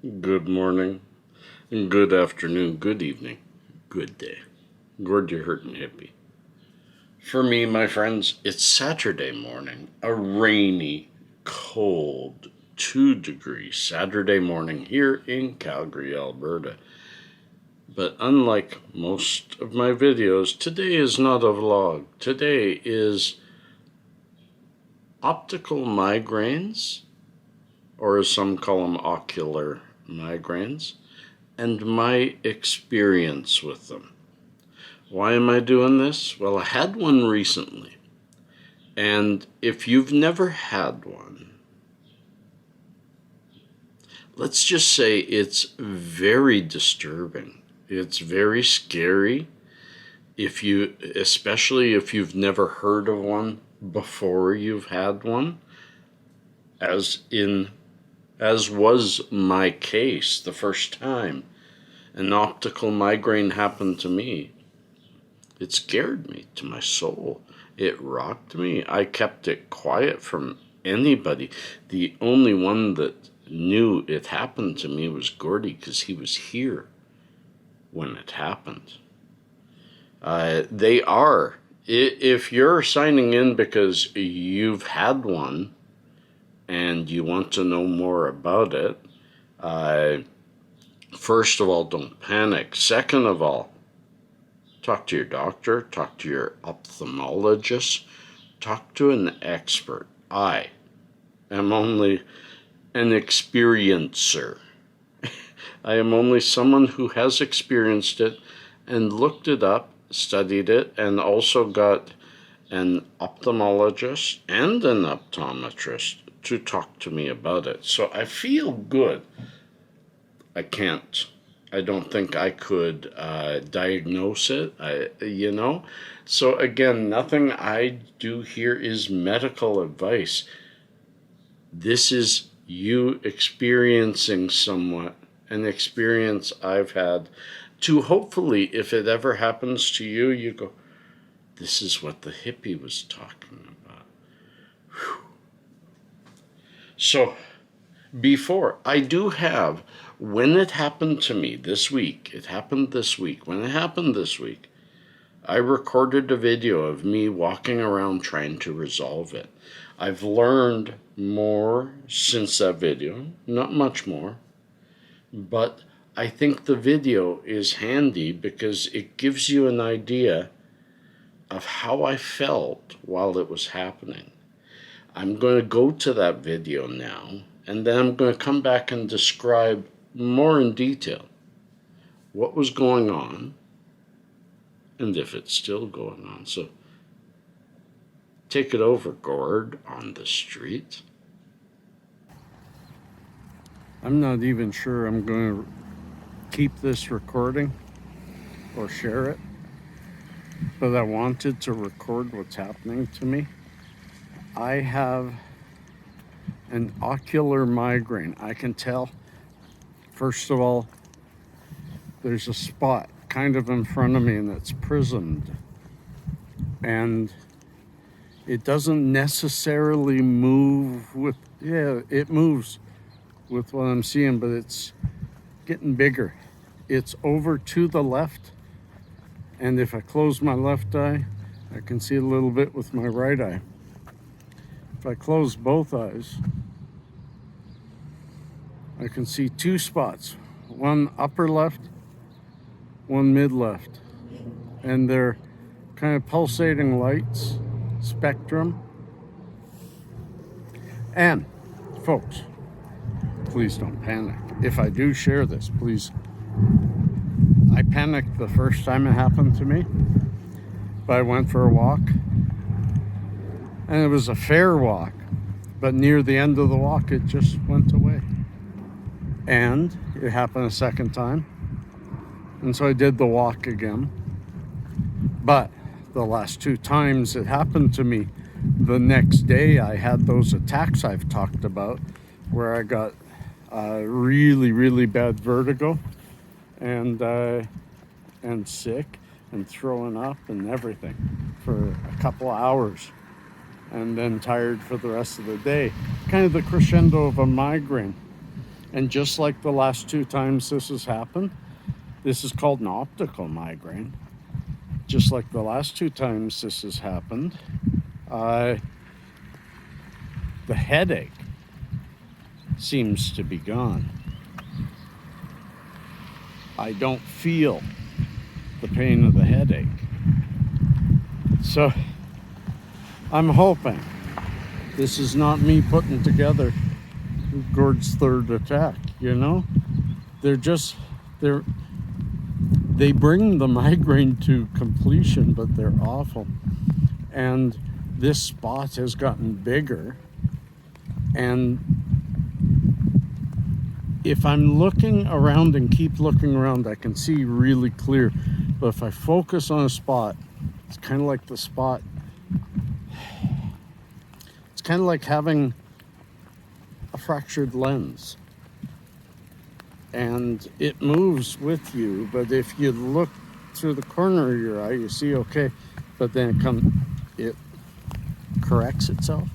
Good morning, good afternoon, good evening, good day. Gord, you're hurting hippie. For me, my friends, it's Saturday morning, a rainy, cold, 2-degree Saturday morning here in Calgary, Alberta. But unlike most of my videos, today is not a vlog. Today is optical migraines, or as some call them, ocular migraines, and my experience with them. Why am I doing this? Well, I had one recently, and if you've never had one, let's just say it's very disturbing. It's very scary, especially if you've never heard of one before you've had one, as was my case the first time an optical migraine happened to me. It scared me to my soul. It rocked me. I kept it quiet from anybody. The only one that knew it happened to me was Gordy, because he was here when it happened. If you're signing in because you've had one and you want to know more about it, first of all, don't panic. Second of all, talk to your doctor, talk to your ophthalmologist, talk to an expert. I am only an experiencer. I am only someone who has experienced it and looked it up, studied it, and also got an ophthalmologist and an optometrist to talk to me about it. So I feel good. I don't think I could diagnose it, So again, nothing I do here is medical advice. This is you experiencing somewhat an experience I've had to hopefully, if it ever happens to you, you go, this is what the hippie was talking about. Whew. So before, I do have, when it happened to me this week, when it happened this week, I recorded a video of me walking around trying to resolve it. I've learned more since that video, not much more, but I think the video is handy because it gives you an idea of how I felt while it was happening. I'm going to go to that video now, and then I'm going to come back and describe more in detail what was going on and if it's still going on. So take it over, Gord, on the street. I'm not even sure I'm going to keep this recording or share it, but I wanted to record what's happening to me. I have an ocular migraine. I can tell, first of all, there's a spot kind of in front of me and it's prismed. And it doesn't necessarily move with, it moves with what I'm seeing, but it's getting bigger. It's over to the left. And if I close my left eye, I can see a little bit with my right eye. If I close both eyes, I can see two spots, one upper left, one mid left, and they're kind of pulsating lights, spectrum. And folks, please don't panic. If I do share this, please. I panicked the first time it happened to me, but I went for a walk, and it was a fair walk, but near the end of the walk, it just went away. And it happened a second time, and so I did the walk again. But the last two times it happened to me, the next day I had those attacks I've talked about, where I got really, really bad vertigo, and sick and throwing up and everything for a couple of hours, and then tired for the rest of the day. Kind of the crescendo of a migraine. And just like the last 2 times this has happened, this is called an optical migraine. Just like the last 2 times this has happened, the headache seems to be gone. I don't feel the pain of the headache. So I'm hoping this is not me putting together Gord's third attack, you know? They bring the migraine to completion, but they're awful. And this spot has gotten bigger. And if I'm looking around and keep looking around, I can see really clear. But if I focus on a spot, it's kind of like the spot. It's kind of like having a fractured lens. And it moves with you, but if you look through the corner of your eye, you see okay, but then it corrects itself.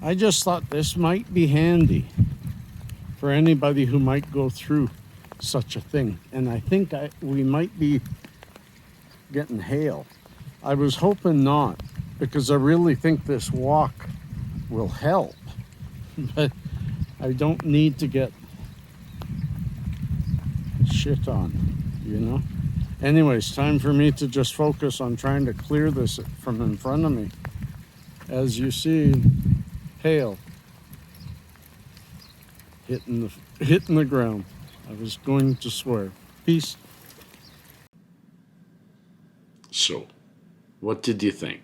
I just thought this might be handy for anybody who might go through such a thing. And I think we might be getting hail. I was hoping not, because I really think this walk will help. But I don't need to get shit on, you know? Anyways, time for me to just focus on trying to clear this from in front of me. As you see, hail hitting the ground. I was going to swear. Peace. So, what did you think?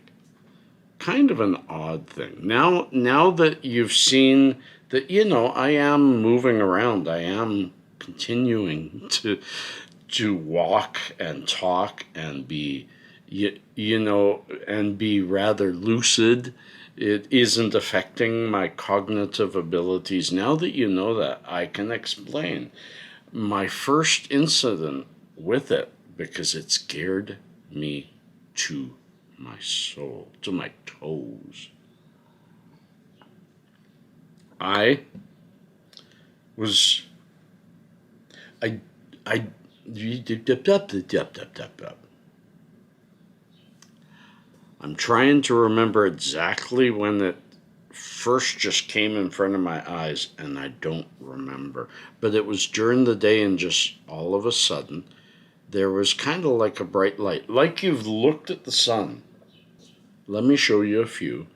Kind of an odd thing. Now that you've seen that, you know, I am moving around. I am continuing to walk and talk and be, you know, and be rather lucid. It isn't affecting my cognitive abilities. Now that you know that, I can explain my first incident with it, because it scared me to my soul, to my toes. I'm trying to remember exactly when it first just came in front of my eyes, and I don't remember. But it was during the day, and just all of a sudden, there was kind of like a bright light. Like you've looked at the sun. Let me show you a few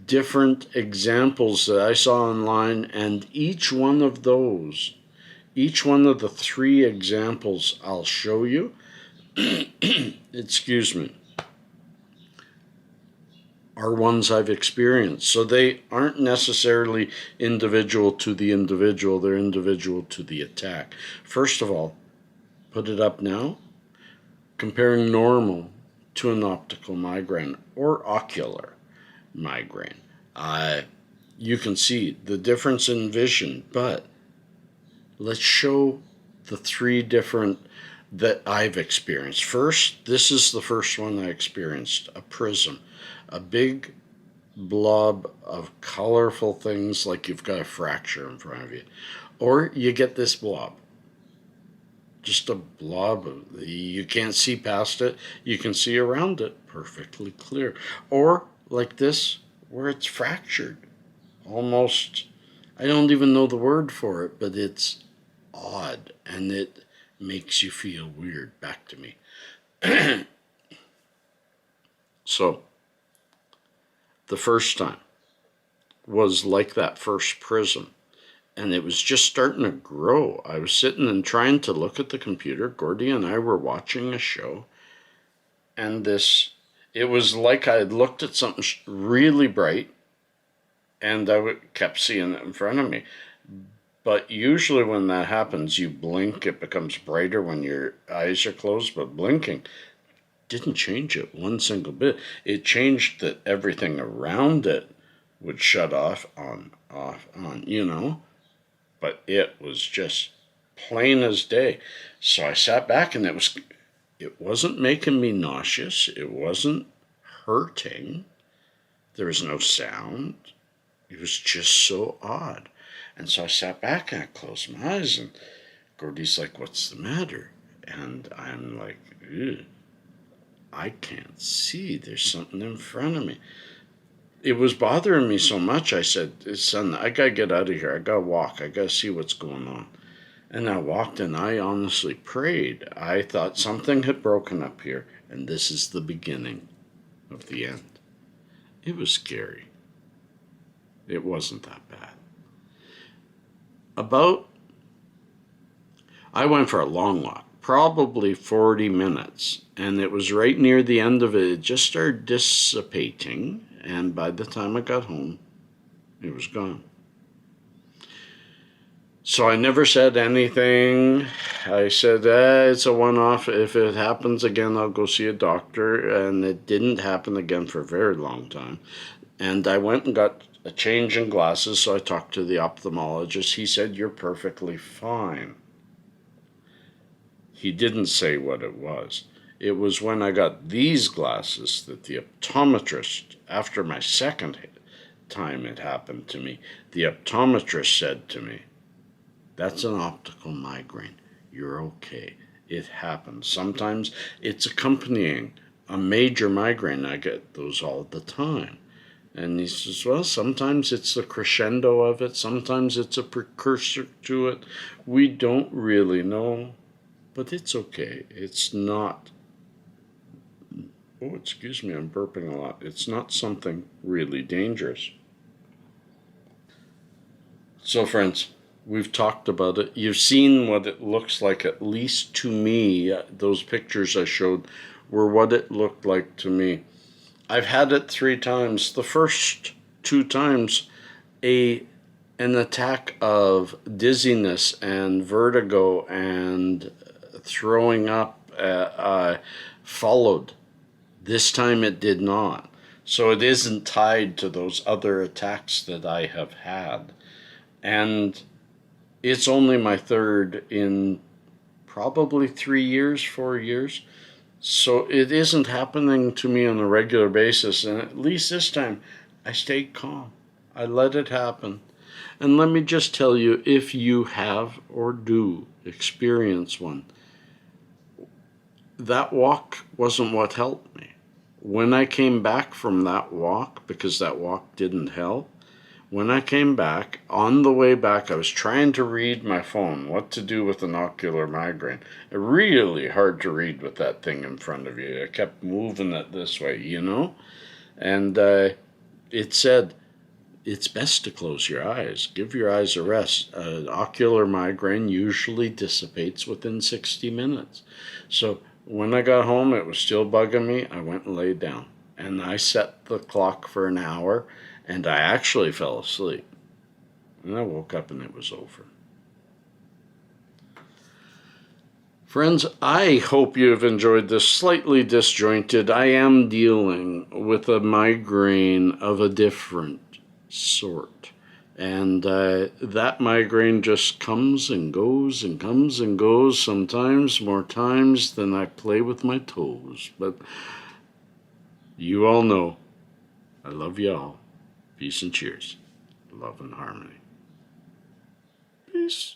different examples that I saw online, and each one of the 3 examples I'll show you, excuse me, are ones I've experienced. So they aren't necessarily individual to the individual, they're individual to the attack. First of all, put it up now, comparing normal to an optical migraine or ocular migraine. You can see the difference in vision, but let's show the 3 different that I've experienced. First, this is the first one I experienced, a prism. A big blob of colorful things, like you've got a fracture in front of you. Or you get this blob. Just a blob. You can't see past it. You can see around it perfectly clear. Or like this, where it's fractured. Almost, I don't even know the word for it, but it's odd, and it makes you feel weird. Back to me. So, the first time was like that first prism, and it was just starting to grow. I was sitting and trying to look at the computer. Gordy and I were watching a show, and it was like I had looked at something really bright, and I kept seeing it in front of me. But usually when that happens, you blink, it becomes brighter when your eyes are closed, but blinking didn't change it one single bit. It changed that everything around it would shut off, on, you know. But it was just plain as day. So I sat back, and it wasn't making me nauseous. It wasn't hurting. There was no sound. It was just so odd. And so I sat back and I closed my eyes, and Gordy's like, "What's the matter?" And I'm like, "Ew, I can't see. There's something in front of me." It was bothering me so much, I said, "Son, I gotta get out of here. I gotta walk. I gotta see what's going on." And I walked, and I honestly prayed. I thought something had broken up here, and this is the beginning of the end. It was scary. It wasn't that bad. I went for a long walk, probably 40 minutes, and it was right near the end of it. It just started dissipating, and by the time I got home, it was gone. So I never said anything. I said, it's a one-off. If it happens again, I'll go see a doctor. And it didn't happen again for a very long time. And I went and got a change in glasses, so I talked to the ophthalmologist. He said, "You're perfectly fine." He didn't say what it was. It was when I got these glasses that the optometrist, after my second time it happened to me, the optometrist said to me, "That's an optical migraine. You're okay. It happens. Sometimes it's accompanying a major migraine. I get those all the time." And he says, "Well, sometimes it's the crescendo of it. Sometimes it's a precursor to it. We don't really know, but it's okay. It's not," oh, excuse me, I'm burping a lot. "It's not something really dangerous." So, friends, we've talked about it. You've seen what it looks like, at least to me. Those pictures I showed were what it looked like to me. I've had it 3 times. The first 2 times, an attack of dizziness and vertigo and throwing up followed. This time it did not. So it isn't tied to those other attacks that I have had. And it's only my 3rd in probably 3 years, 4 years. So it isn't happening to me on a regular basis. And at least this time, I stayed calm. I let it happen. And let me just tell you, if you have or do experience one, that walk wasn't what helped me. When I came back from that walk, because that walk didn't help, when I came back, on the way back, I was trying to read my phone, what to do with an ocular migraine. Really hard to read with that thing in front of you. I kept moving it this way, you know? And it said, it's best to close your eyes. Give your eyes a rest. An ocular migraine usually dissipates within 60 minutes. So when I got home, it was still bugging me. I went and laid down. And I set the clock for an hour. And I actually fell asleep. And I woke up and it was over. Friends, I hope you have enjoyed this slightly disjointed. I am dealing with a migraine of a different sort. And that migraine just comes and goes and comes and goes, sometimes more times than I play with my toes. But you all know I love y'all. Peace and cheers. Love and harmony. Peace.